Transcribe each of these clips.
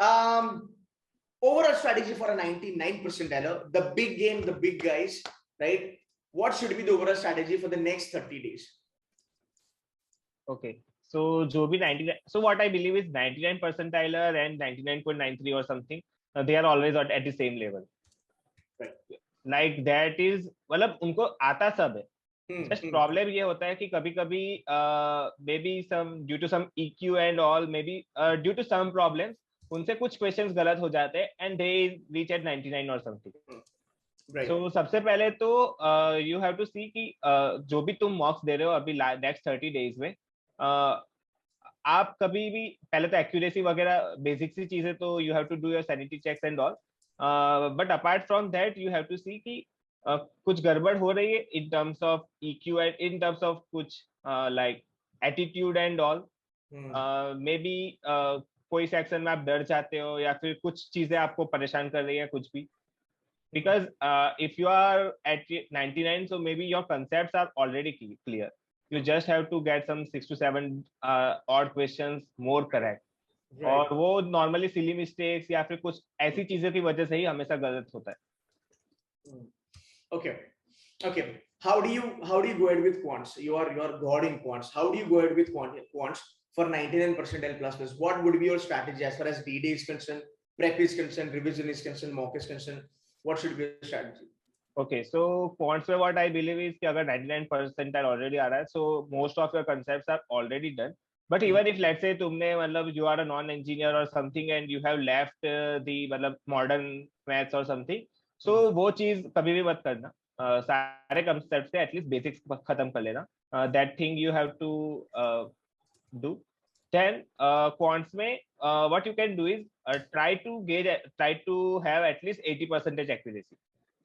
Um, Overall strategy for a 99 percentiler, the big game, the big guys, right? What should be the overall strategy for the next 30 days? Okay. So जो भी 99, so what I believe is 99 percentiler and 99.93 or something, they are always at the same level. Right. Like that is, मतलब उनको आता सब है. Just problem ये होता है कि कभी कभी maybe some due to some EQ and all, maybe due to some problems, उनसे कुछ questions गलत हो जाते हैं and they reach at 99 or something. Right. So सबसे पहले तो you have to see कि जो भी तुम marks दे रहे हो अभी next 30 days में, आप कभी भी पहले तो एक्यूरेसी वगैरह बेसिक सी चीजें तो you have to do your sanity checks and all, but apart from that you have to see कि कुछ गड़बड़ हो रही है in terms of EQ and in terms of कुछ like attitude and all. Maybe कोई section में आप डर जाते हो या फिर कुछ चीजें आपको परेशान कर रही है कुछ भी, because if you are at 99, so maybe your concepts are already clear. You just have to get some 6 to 7 odd questions more correct. Right. और वो normally silly mistakes या फिर कुछ ऐसी चीजों की वजह से ही हमेशा गलत होता है. Okay. Okay. How do you go ahead with quants? You are god in quants. How do you go ahead with quants for 99 percentile plus plus? What would be your strategy as far as DD is concerned, prep is concerned, revision is concerned, mock is concerned? What should be your strategy? Okay, so quants में what I believe is कि अगर 99 percentile already आ रहा है, so most of your concepts are already done. But even if let's say तुमने मतलब you are a non-engineer or something and you have left the मतलब modern maths or something, so वो चीज कभी भी मत करना. सारे concepts से at least basics खत्म कर लेना. That thing you have to do. Then quants में what you can do is try to have at least 80% accuracy.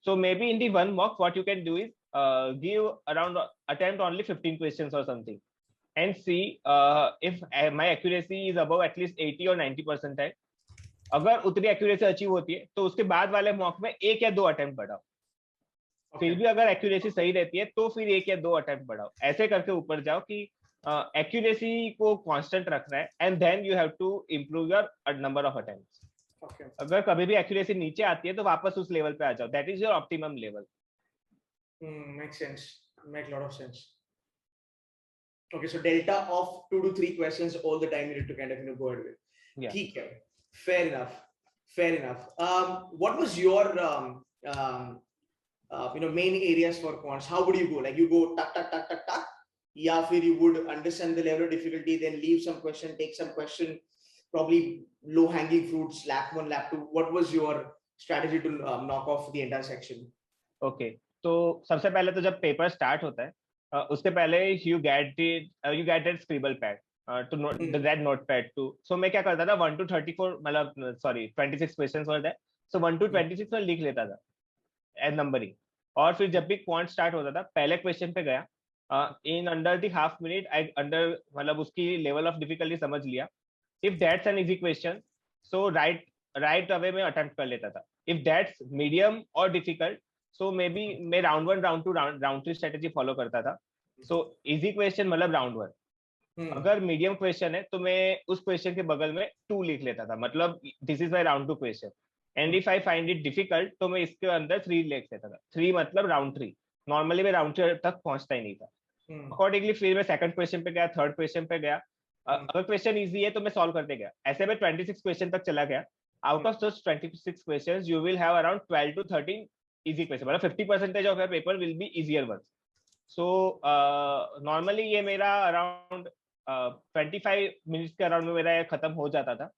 So maybe in the one mock, what you can do is attempt only 15 questions or something, and see if my accuracy is above at least 80 or 90%. अगर उतनी accuracy achieve होती है तो उसके बाद वाले mock में एक या दो अटेम्प्ट बढ़ाओ. फिर भी अगर accuracy सही रहती है तो फिर एक या दो अटेम्प्ट बढ़ाओ. ऐसे करके ऊपर जाओ कि accuracy को constant रखना है, and then you have to improve your number of attempts. Okay. अगर कभी भी एक्यूरेसी नीचे आती है तो वापस उस लेवल पे आ जाओ. That is your optimum level. Makes sense. Make a lot of sense. Okay, so delta of 2 to 3 questions all the time you need to kind of go ahead with. Yeah. Okay. Fair enough. Fair enough. What was your main areas for quants? How would you go? Like you go tuck tuck tuck tuck tuck, या फिर you would understand the level of difficulty, then leave some question, take some question, probably low hanging fruits, lap 1, lap 2. What was your strategy to knock off the entire section? Okay, तो सबसे पहले तो जब paper start होता है उसके पहले you get that scribble pad to that notepad too. So मैं क्या करता था 1 to 34 मतलब sorry 26 questions were there, so 1 to 26 में लिख लेता था एज नंबरिंग. और फिर जब भी क्वांट स्टार्ट होता था पहले क्वेश्चन पे गया, in under the half minute I under मतलब उसकी लेवल ऑफ डिफिकल्टी समझ लिया. If that's an easy question so right away में अटेम्प्ट कर लेता था. इफ दैट्स मीडियम और डिफिकल्ट सो मे बी मैं round 1 round 2 round 3 strategy follow करता था. सो इजी क्वेश्चन मतलब राउंड 1. अगर मीडियम क्वेश्चन है तो मैं उस क्वेश्चन के बगल में 2 लिख लेता था, मतलब this is my round 2 question. And if I find it difficult तो मैं इसके अंदर 3 लिख लेता था. 3 मतलब राउंड 3. नॉर्मली मैं राउंड 3 तक पहुंचता ही नहीं था. अकॉर्डिंगली फिर मैं सेकंड क्वेश्चन पे गया, थर्ड क्वेश्चन पे गया. अगर क्वेश्चन इजी है तो मैं सॉल्व करते गया. ऐसे में 26 क्वेश्चन तक चला गया. Out of those 26 questions you will have around 12 to 13 easy question, मतलब 50% of your paper will be easier ones. So normally ये मेरा अराउंड 25 मिनट्स के अराउंड में मेरा खत्म हो जाता था.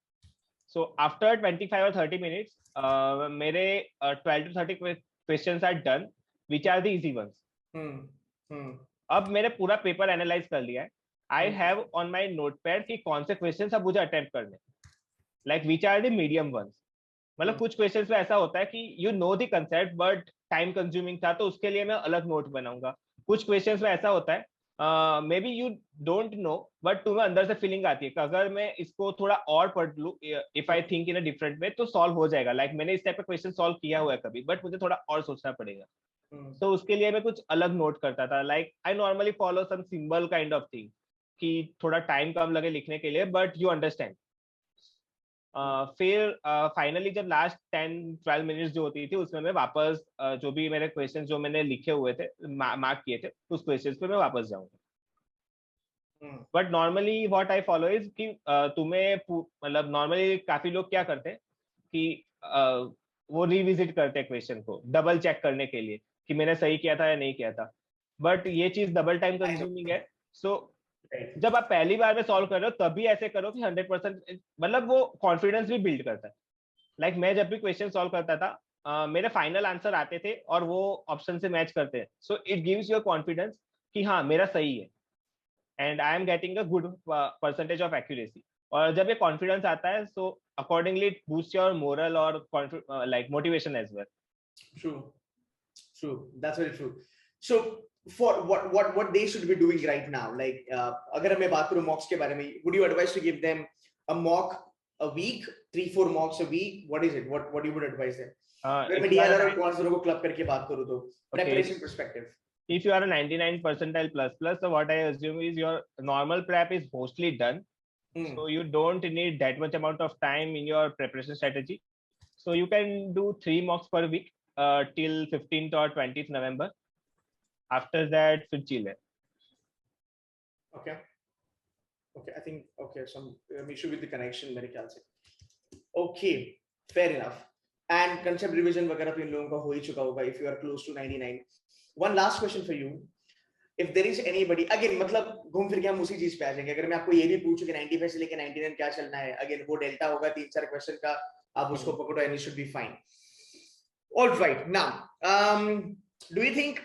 So after 25 or 30 minutes, मेरे 12 to 30 questions are done, which are the easy ones. अब मैंने पूरा पेपर एनालाइज कर लिया है. I have on my notepad कि कौन से questions अब मुझे अटेम्प्ट करने, like which are the medium ones. मतलब कुछ क्वेश्चंस में ऐसा होता है कि you know the concept but time consuming था तो उसके लिए मैं अलग नोट बनाऊंगा. कुछ क्वेश्चंस में ऐसा होता है may be you don't know but तुम्हें अंदर से फीलिंग आती है कि अगर मैं इसको थोड़ा और पढ़ लूं, if I think in a different way तो सॉल्व हो जाएगा. लाइक मैंने इस टाइप का क्वेश्चन सॉल्व किया हुआ है कभी, बट मुझे थोड़ा और सोचना पड़ेगा. तो उसके लिए मैं कुछ अलग नोट करता था. Like I normally follow some symbol kind of thing कि थोड़ा टाइम कम लगे लिखने के लिए, बट यू अंडरस्टैंड. फिर फाइनली जब लास्ट 10-12 मिनट्स जो होती थी उसमें मैं वापस जो भी मेरे क्वेश्चन जो मैंने लिखे हुए थे मार्क किए थे उस क्वेश्चन पे मैं वापस जाऊंगा. But normally what I follow is कि तुम्हें मतलब नॉर्मली काफी लोग क्या करते हैं कि वो रिविजिट करते हैं क्वेश्चन को डबल चेक करने के लिए कि मैंने सही किया था या नहीं किया था. बट ये चीज डबल टाइम कंज्यूमिंग है. सो जब आप पहली बार में सॉल्व कर रहे हो तभी ऐसे करो कि 100% मतलब वो कॉन्फिडेंस भी बिल्ड करता है. लाइक मैं जब भी क्वेश्चन सॉल्व करता था मेरे फाइनल आंसर आते थे और वो ऑप्शन से मैच करते हैं. So it gives your confidence कि हाँ मेरा सही है and I am getting a good percentage of accuracy. और जब ये कॉन्फिडेंस आता है so accordingly it boost your moral और like motivation as well. True, true. That's very true. So, for what they should be doing right now, like, अगर मैं बात करूँ mocks के बारे में, would you advise to give them a mock a week, 3-4 mocks a week? What is it? What you would advise them? अगर मैं DLR और quants दोनों को club करके बात करूँ तो preparation perspective. If you are a 99 percentile plus plus, so what I assume is your normal prep is mostly done. So you don't need that much amount of time in your preparation strategy. So you can do 3 mocks per week till 15th or 20th November. After that, फिर chill है. Okay. Okay, I think okay, some issue with the connection मेरे ख्याल से. Okay, fair enough. And concept revision वगैरह तो इन लोगों का हो ही चुका होगा if you are close to 99. One last question for you. If there is anybody, again, मतलब घूम फिर के हम उसी चीज पे आ जाएंगे. अगर मैं आपको ये भी पूछूं कि 95 से लेके 99 क्या चलना है, again वो डेल्टा होगा 3-4 क्वेश्चन का, आप उसको पकड़ो and it should be fine. All right, now, do you think,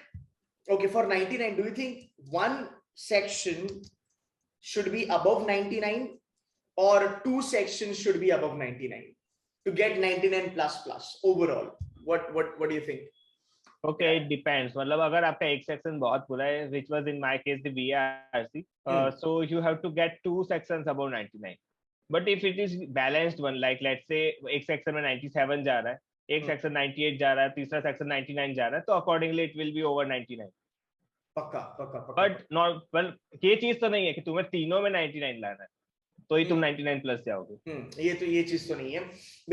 okay, for 99, do you think one section should be above 99 or 2 sections should be above 99 to get 99 plus plus overall? What do you think? Okay, it depends. मतलब अगर आपका एक section बहुत बुरा है, which was in my case the VRC, so you have to get 2 sections above 99. But if it is balanced one, like let's say एक section में 97 जा रहा है, एक सेक्शन 98 जा रहा है, तीसरा सेक्शन 99 जा रहा है, तो accordingly it will be over 99. पक्का पक्का पक्का. But not well, ये चीज तो नहीं है कि तुम्हें तीनों में 99 लाना है तो ही तुम 99 प्लस जाओगे. ये चीज तो नहीं है.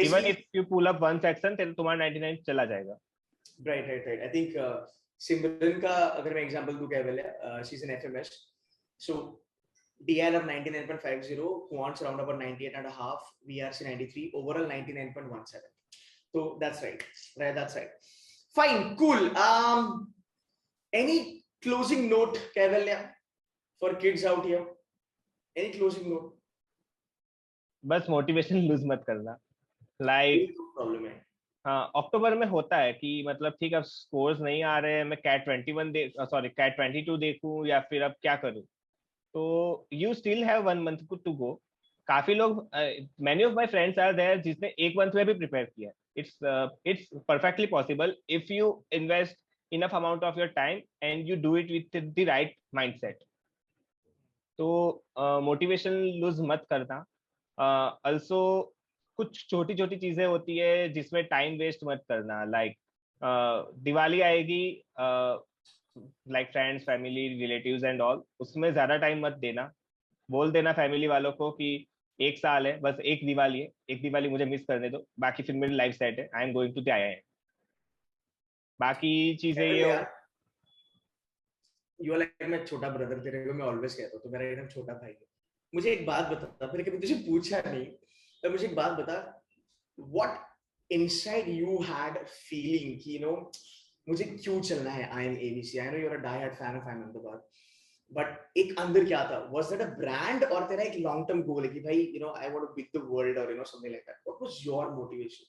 Even if you pull up one section, तो तुम्हारा 99 चला जाएगा. Right. I think Simran का अगर मैं एग्जांपल दूं केवल है, she's an FMS, so DL of 99.50, quants around about 98.5, VRC 93, overall 99.17. So that's right. That's right. Fine, cool. Any closing note, Kaivalya, for kids out here? Any closing note? बस motivation lose मत करना. Like problem है. हाँ, अक्टूबर में होता है कि मतलब ठीक है अब स्कोर्स नहीं आ रहे हैं, मैं कैट 22 देखूं या फिर अब क्या करूं. तो you still have 1 month to go. काफी लोग, many of my friends are there जिसने 1 month में भी प्रिपेयर किया. It's perfectly possible if you invest enough amount of your time and you do it with the right mindset. तो motivation lose मत करना. also कुछ छोटी छोटी चीजें होती है जिसमें टाइम वेस्ट मत करना. लाइक दिवाली आएगी, like friends family relatives and all, उसमें ज्यादा टाइम मत देना. बोल देना फैमिली वालों को कि 1 साल है, बस एक दिवाली मुझे मिस करने दो, बाकी फिर मेरी लाइफ सेट है, I am going to the IIM. बाकी चीजें ये यू आर लाइक मैं छोटा ब्रदर तेरे को मैं ऑलवेज कहता हूं, तो मेरा एकदम छोटा भाई है. मुझे एक बात बता, मैंने कभी तुझे पूछा नहीं, तो मुझे एक बात बता, what inside you had feeling कि मुझे क्यों चलना है IIM ABC? I know you're a die-hard fan of IIM Ahmedabad, but एक अंदर क्या था? Was that a brand और तेरा एक long term goal है कि भाई I want to beat the world or something like that? What was your motivation?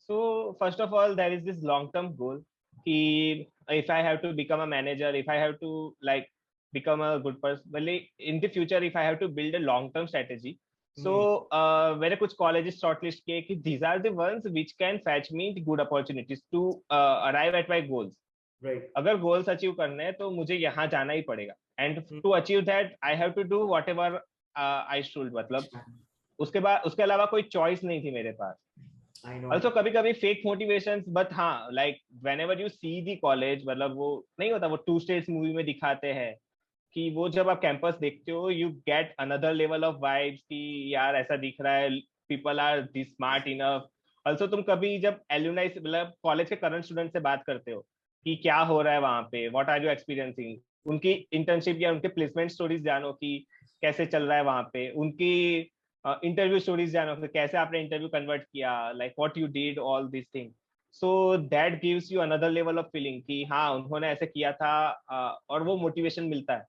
So first of all, there is this long term goal कि if I have to become a manager, if I have to like become a good person, well, in the future if I have to build a long term strategy, so मैंने कुछ colleges shortlist किए कि these are the ones which can fetch me the good opportunities to arrive at my goals. Right. अगर goals achieve करने हैं तो मुझे यहाँ जाना ही पड़ेगा, and to achieve that I have to do whatever I should. मतलब उसके अलावा कोई choice नहीं थी मेरे पास. Also कभी फेक मोटिवेशंस, बट हाँ like whenever you see the college, मतलब वो नहीं होता, वो 2 states मूवी में दिखाते हैं कि वो जब आप कैंपस देखते हो you get another level of vibes कि यार ऐसा दिख रहा है, people are this smart enough. Also तुम कभी जब एलुमनाई मतलब कॉलेज के करंट स्टूडेंट से बात करते हो कि क्या हो रहा है वहां पे, व्हाट आर यू एक्सपीरियंसिंग, उनकी इंटर्नशिप या उनके प्लेसमेंट स्टोरीज जानो कि कैसे चल रहा है वहां पे, उनकी इंटरव्यू स्टोरीज जानो कि कैसे आपने इंटरव्यू कन्वर्ट किया, like what you did, all this thing. So that gives you another level of feeling कि हाँ उन्होंने ऐसे किया था, और वो मोटिवेशन मिलता है.